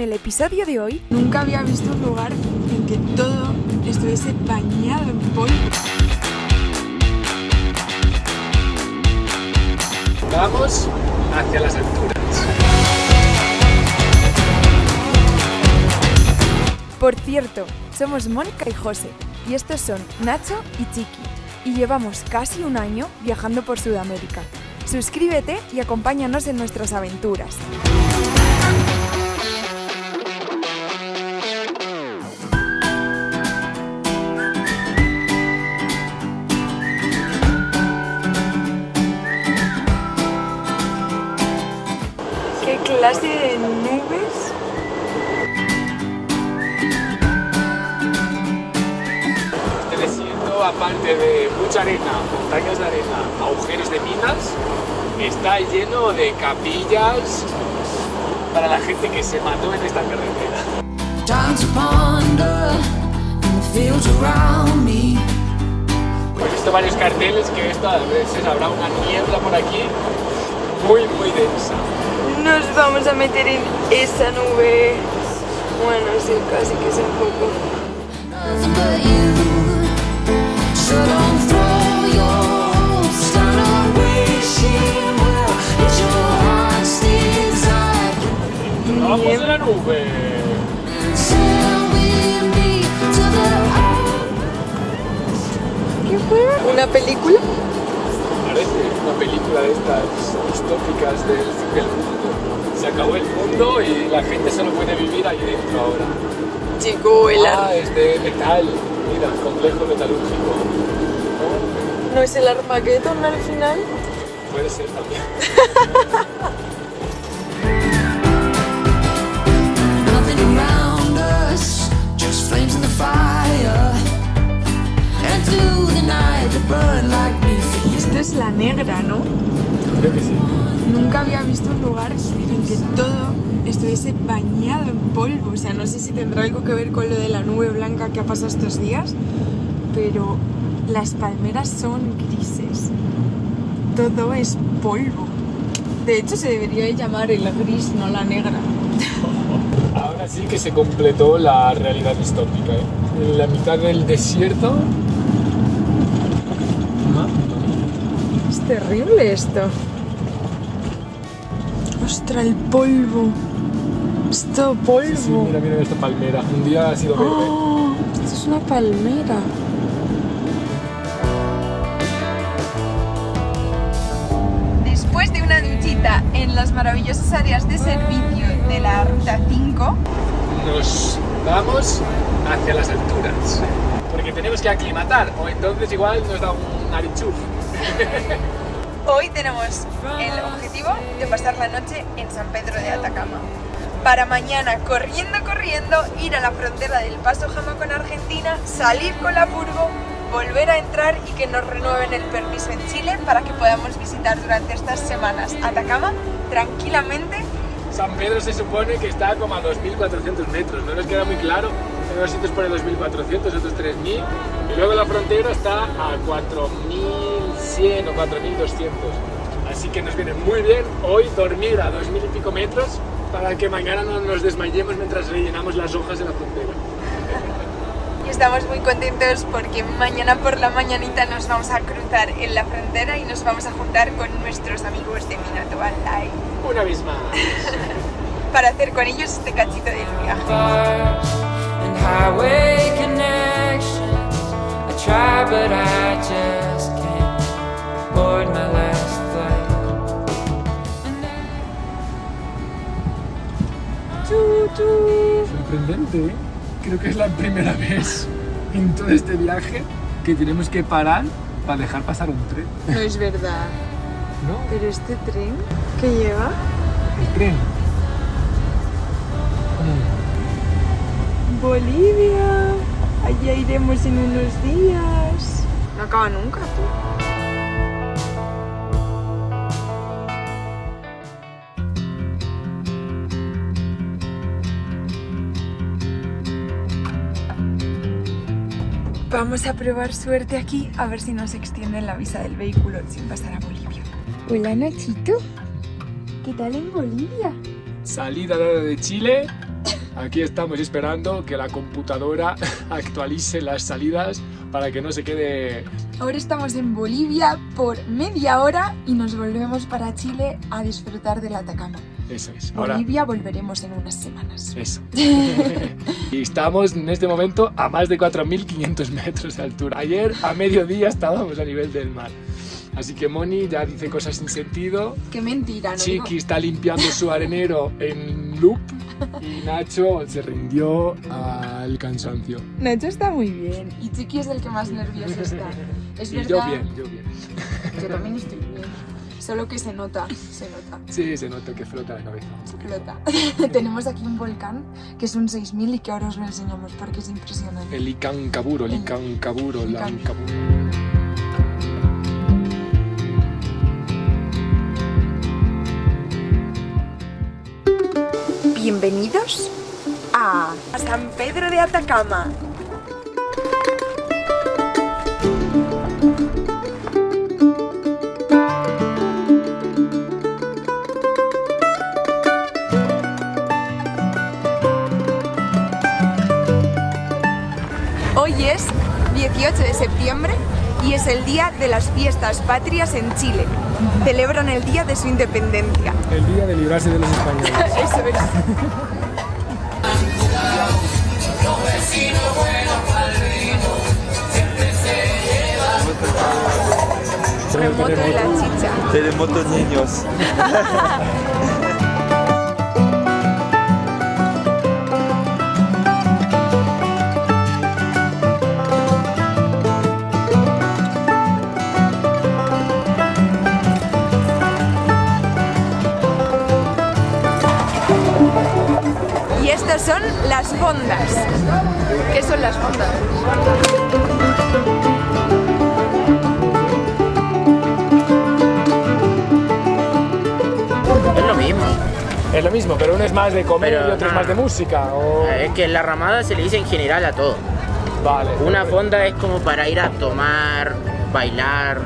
el episodio de hoy, nunca había visto un lugar en que todo estuviese bañado en polvo. Vamos hacia las alturas. por cierto, somos Mónica y José, y estos son Nacho y Chiqui, y llevamos casi un año viajando por Sudamérica. Suscríbete y acompáñanos en nuestras aventuras. ¿Qué clase de nubes? Este desierto, aparte de mucha arena, montañas de arena, agujeros de minas, está lleno de capillas para la gente que se mató en esta carretera. He visto varios carteles que esto a veces habrá una niebla por aquí muy densa. Nos vamos a meter en esa nube. Bueno, sí, casi que es un poco. ¡Vamos en la nube! ¿Qué fue? ¿Una película? Parece una película de estas distópicas del mundo. Se acabó el mundo y la gente solo puede vivir ahí dentro ahora. Chico, es de metal. Mira, complejo metalúrgico. ¿No es el Armageddon al final? Puede ser también. Esto es La Negra, ¿no? Creo que sí. Nunca había visto un lugar en que todo estuviese bañado en polvo. O sea, no sé si tendrá algo que ver con lo de la nube blanca que ha pasado estos días, pero las palmeras son grises. Todo es polvo. De hecho, se debería llamar el gris, no la negra. Ahora sí que se completó la realidad distópica, ¿eh? En la mitad del desierto. Es terrible esto. ¡Ostras, el polvo! Es todo polvo. Sí, mira esta palmera. Un día ha sido verde. ¡Oh! Esto es una palmera. Después de una duchita en las maravillosas áreas de servicio de la Ruta 5, Nos vamos hacia las alturas. Porque tenemos que aclimatar, o entonces igual nos da un arichuf. hoy tenemos el objetivo de pasar la noche en San Pedro de Atacama. Para mañana, corriendo, ir a la frontera del Paso Jama con Argentina, salir con la furgo, volver a entrar y que nos renueven el permiso en Chile para que podamos visitar durante estas semanas Atacama tranquilamente. San Pedro se supone que está como a 2.400 metros, no nos queda muy claro. En unos sitios pone 2.400, otros 3.000. Y luego la frontera está a 4.100 o 4.200. Así que nos viene muy bien hoy dormir a 2.000 y pico metros para que mañana no nos desmayemos mientras rellenamos las hojas en la frontera. Y estamos muy contentos porque mañana por la mañanita nos vamos a cruzar en la frontera y nos vamos a juntar con nuestros amigos de Minatoa Live Una vez más. para hacer con ellos este cachito del viaje. And highway connections. I try, but I just can't board my last flight. Sorprendente, ¿eh? Creo que es la primera vez en todo este viaje que tenemos que parar para dejar pasar un tren. No es verdad. ¿No? Pero este tren que lleva. El tren. Bolivia. Allá iremos en unos días. No acaba nunca, tú. Vamos a probar suerte aquí a ver si nos extienden la visa del vehículo sin pasar a Bolivia. Hola, Nachito. ¿Qué tal en Bolivia? Salida de Chile Aquí estamos esperando que la computadora actualice las salidas para que no se quede... Ahora estamos en Bolivia por media hora y nos volvemos para Chile a disfrutar del Atacama. Eso es. Ahora... Bolivia volveremos en unas semanas. Eso. Y estamos en este momento a más de 4.500 metros de altura. Ayer a mediodía estábamos a nivel del mar. Así que Moni ya dice cosas sin sentido. Qué mentira, ¿no? Chiqui está limpiando su arenero en loop. Y Nacho se rindió al cansancio. Nacho está muy bien y Chiqui es el que más nervioso está. Es Y verdad. yo bien. Yo también estoy bien. Solo que se nota. Sí, se nota que flota la cabeza. Flota. Tenemos aquí un volcán que es un 6000 y que ahora os lo enseñamos porque es impresionante. El Licancaburo, Licancaburo, Lancaburo. Bienvenidos a San Pedro de Atacama. Hoy es 18 de septiembre y es el día de las fiestas patrias en Chile. Celebran el día de su independencia. El día de librarse de los españoles. Eso es. Terremoto de la chicha. Terremotos niños. Y estas son las fondas. ¿Qué son las fondas? Es lo mismo. Es lo mismo, pero uno es más de comer Pero y otro es no, más de no. música. O... Es que la ramada se le dice en general a todo. Vale. Una fonda es como para ir a tomar, bailar.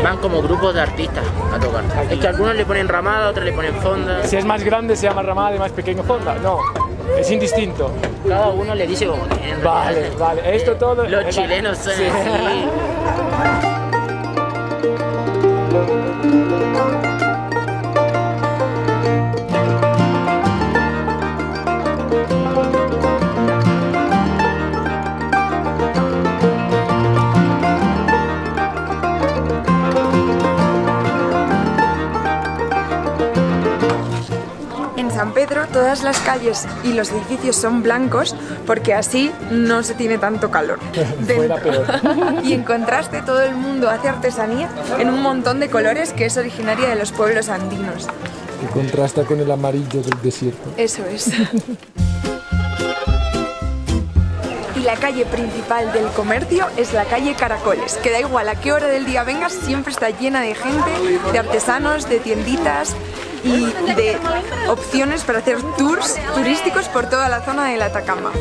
Van como grupos de artistas a tocar. Es que algunos le ponen ramada, otros le ponen fonda. Si es más grande se llama ramada y más pequeño fonda. No, es indistinto. Cada uno le dice como que en Vale, realidad vale. Esto todo... los chilenos son Sí. así. En San Pedro todas las calles y los edificios son blancos porque así no se tiene tanto calor Fuera dentro. peor. Y en contraste todo el mundo hace artesanía en un montón de colores que es originaria de los pueblos andinos. Que contrasta con el amarillo del desierto. Eso es. Y la calle principal del comercio es la calle Caracoles, que da igual a qué hora del día vengas, siempre está llena de gente, de artesanos, de tienditas y de opciones para hacer tours turísticos por toda la zona del Atacama.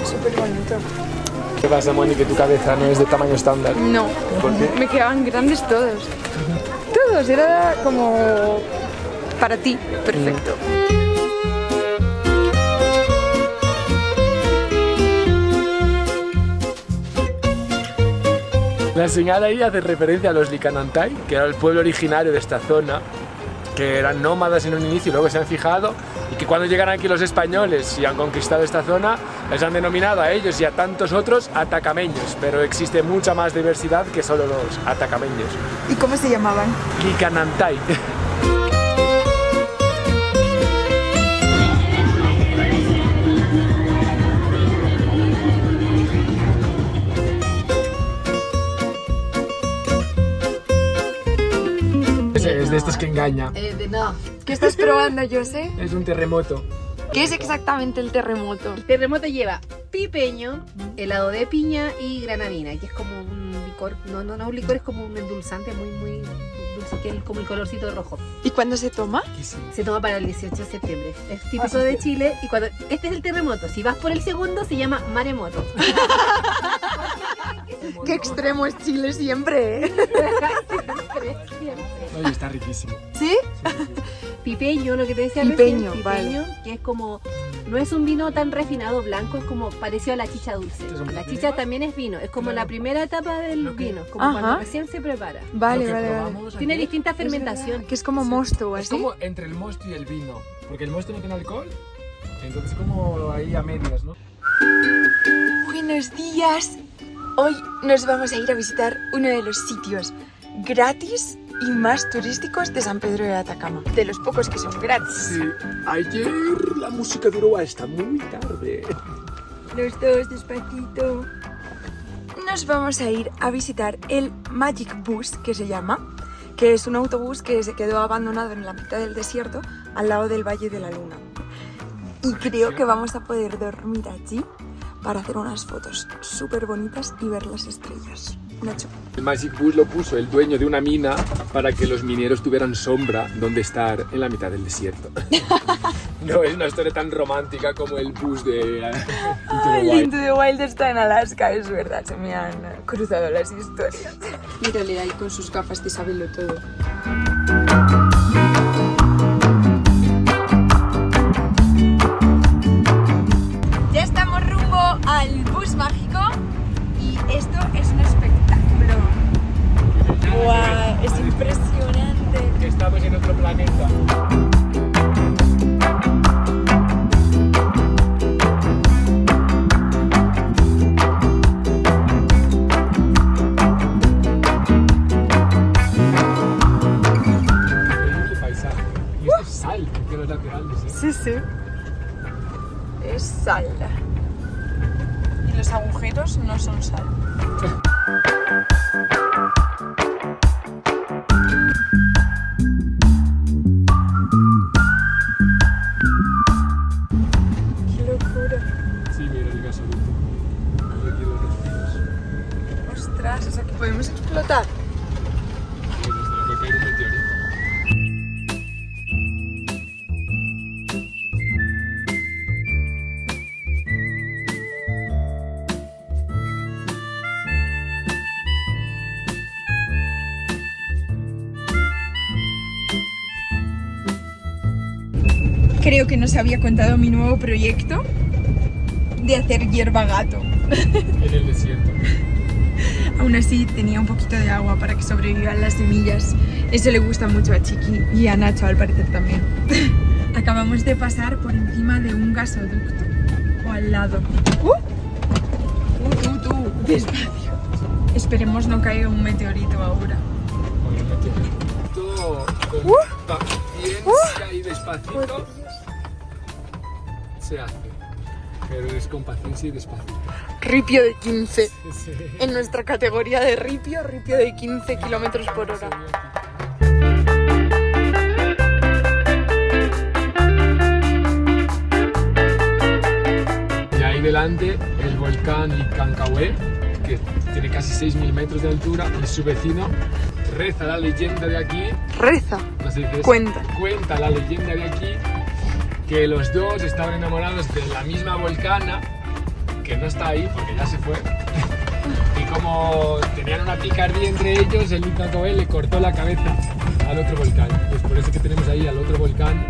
Súper bonito. ¿Qué pasa, Moni, que tu cabeza no es de tamaño estándar? No, ¿Por qué? me quedaban grandes todos. Todos, era como para ti, perfecto. La señal ahí hace referencia a los Licanantay, que era el pueblo originario de esta zona, que eran nómadas en un inicio y luego se han fijado, y que cuando llegan aquí los españoles y han conquistado esta zona, les han denominado a ellos y a tantos otros atacameños, pero existe mucha más diversidad que solo los atacameños. ¿Y cómo se llamaban? Licanantay. Es de estos que engaña. No, ¿Qué estás probando, José? Es un terremoto. ¿Qué es exactamente el terremoto? el terremoto lleva pipeño, helado de piña y granadina, que es como un licor, no un licor, es como un endulzante muy dulce, que es como el colorcito rojo. ¿Y cuándo se toma? Se toma para el 18 de septiembre. Es típico de Chile y cuando este es el terremoto, si vas por el segundo se llama maremoto. ¡Qué extremo es Chile siempre, ¿eh? Oye, está riquísimo. ¿Sí? Pipeño, lo que te decía Pipeño, recién, vale. que es como, no es un vino tan refinado blanco, es como parecido a la chicha dulce. La chicha también es vino, es como la primera etapa del vino, como Ajá. cuando recién se prepara. Vale, Lo que vale, vale. probamos Tiene ayer distinta fermentación. Que es como mosto o Es así. como entre el mosto y el vino. Porque el mosto no tiene alcohol. Entonces como ahí a medias, ¿no? Buenos días. Hoy nos vamos a ir a visitar uno de los sitios gratis y más turísticos de San Pedro de Atacama. De los pocos que son gratis. Sí. Ayer la música duró hasta muy tarde. Los dos, despacito. Nos vamos a ir a visitar el Magic Bus, que se llama, que es un autobús que se quedó abandonado en la mitad del desierto, al lado del Valle de la Luna. Y creo que vamos a poder dormir allí para hacer unas fotos súper bonitas y ver las estrellas. Nacho. El Magic Bus lo puso el dueño de una mina para que los mineros tuvieran sombra donde estar en la mitad del desierto. No es una historia tan romántica como el bus de Into the El Wild. Into the Wild está en Alaska, es verdad, se me han cruzado las historias. Mírale ahí con sus gafas de saberlo todo. Ya estamos rumbo al bus mágico y esto es un espectáculo. ¡Guau! Es impresionante. Que estamos en otro planeta. Increíble paisaje. Y esto es sal, que los laterales, ¿eh? Sí, sí. Es sal. Y los agujeros no son sal. ¡Qué locura! Sí, mira el gasolito. Aquí los rocíos. ¡Ostras! O sea que podemos explotar. Pues desde lo que cae un meteorito. Creo que nos había contado mi nuevo proyecto de hacer hierba gato. En el desierto. Aún así tenía un poquito de agua para que sobrevivan las semillas. Eso le gusta mucho a Chiqui y a Nacho al parecer también. Acabamos de pasar por encima de un gasoducto o al lado. Tú, despacio. Esperemos no caiga un meteorito ahora. Con el meteorito. Con paciencia y despacito se hace. Pero es con paciencia y despacito. Ripio de 15. Sí. En nuestra categoría de ripio de 15 kilómetros por hora. Y ahí delante el volcán Licancahue, que tiene casi 6.000 metros de altura, y su vecino reza la leyenda de aquí. Reza. No sé qué es. Cuenta. Cuenta la leyenda de aquí que los dos estaban enamorados de la misma volcana, que no está ahí porque ya se fue. Y como tenían una picardía entre ellos, el Licancahue le cortó la cabeza al otro volcán. Pues por eso que tenemos ahí al otro volcán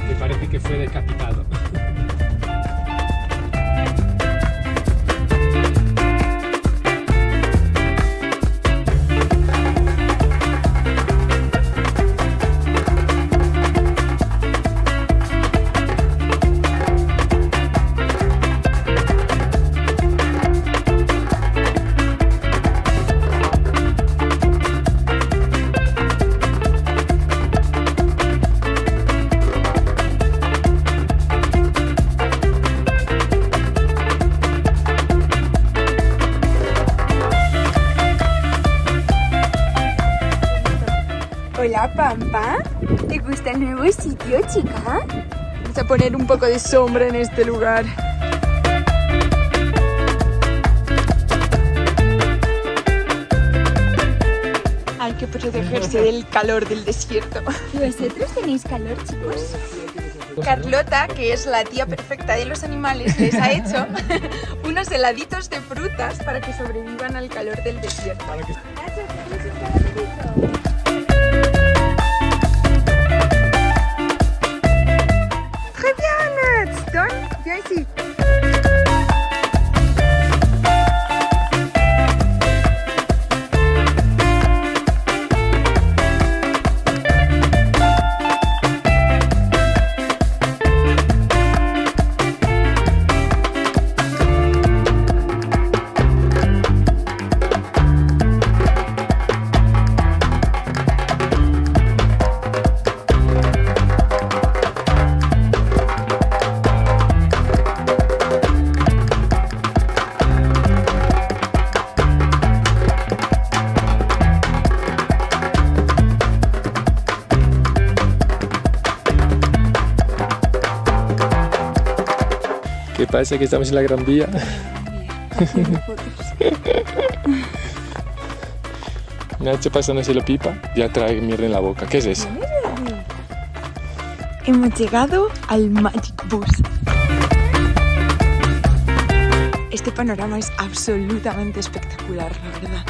que parece que fue decapitado. Hola, Pampa. ¿Te gusta el nuevo sitio, chica? Vamos a poner un poco de sombra en este lugar. Hay que protegerse del calor del desierto. ¿Vosotros tenéis calor, chicos? Carlota, que es la tía perfecta de los animales, les ha hecho unos heladitos de frutas para que sobrevivan al calor del desierto. Très bien, Stone, viens ici. ¿Qué pasa? Que estamos en la Gran Vía. Nacho pasándoselo pipa, ya trae mierda en la boca. ¿Qué es eso? Hemos llegado al Magic Bus. Este panorama es absolutamente espectacular, la verdad.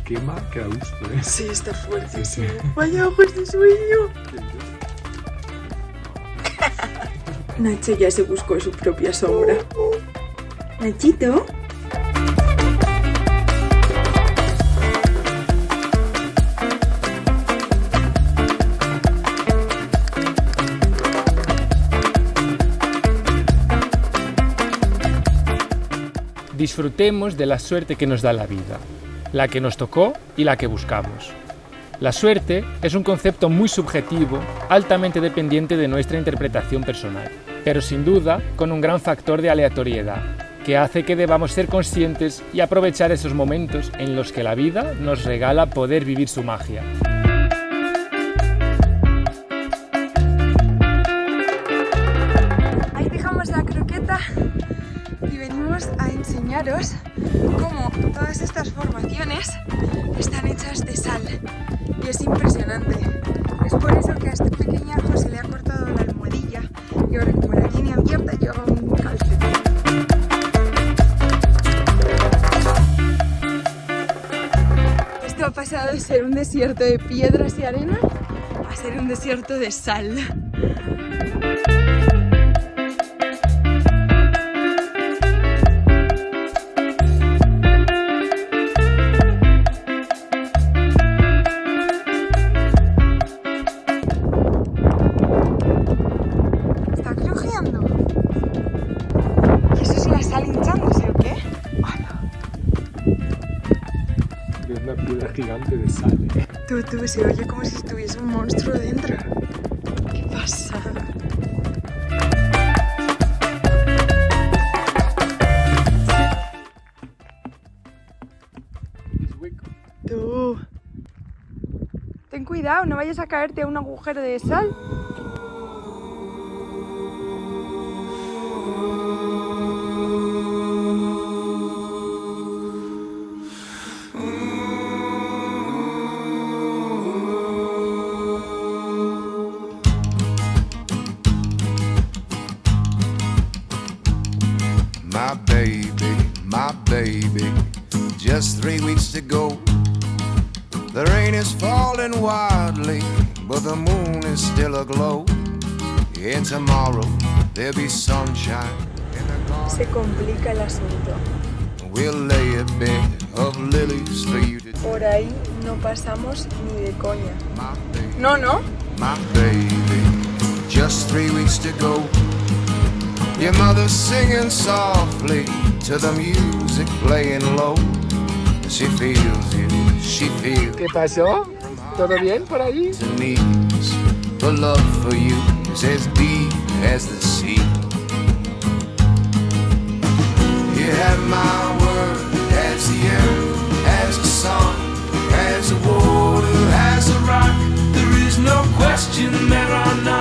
Quema, que a gusto, ¿eh? Sí, está fuerte. Sí. Vaya ojos de sueño. Nacho ya se buscó su propia sombra. Nachito. Disfrutemos de la suerte que nos da la vida, la que nos tocó y la que buscamos. La suerte es un concepto muy subjetivo, altamente dependiente de nuestra interpretación personal, pero sin duda con un gran factor de aleatoriedad, que hace que debamos ser conscientes y aprovechar esos momentos en los que la vida nos regala poder vivir su magia. Ahí dejamos la croqueta y venimos a enseñaros cómo todas estas formaciones están hechas de sal. Y es impresionante. Es por eso que a este pequeñajo se le ha cortado la almohadilla y ahora, como la tiene abierta, lleva un calcetín. Esto ha pasado de ser un desierto de piedras y arena a ser un desierto de sal. ¿Está crujiendo? ¿Y eso es la sal hinchándose o qué? Es una piedra gigante de sal, ¿eh? Tú, se oye como si estuviese un monstruo dentro. ¿Qué pasa? Tú. Ten cuidado, no vayas a caerte a un agujero de sal. My baby, just 3 weeks to go. The rain is falling wildly, but the moon is still aglow. And tomorrow there'll be sunshine in the garden. Se complica el asunto. We'll lay a bed of lilies for you to Por ahí no pasamos ni de coña. my baby. No, no. My baby, just 3 weeks to go. Your mother's singing softly to the music playing low. She feels you, she feels ¿Qué pasó? ¿Todo bien por ahí? the knees. The love for you is as deep as the sea. You have my word as the earth has a song, you there or not.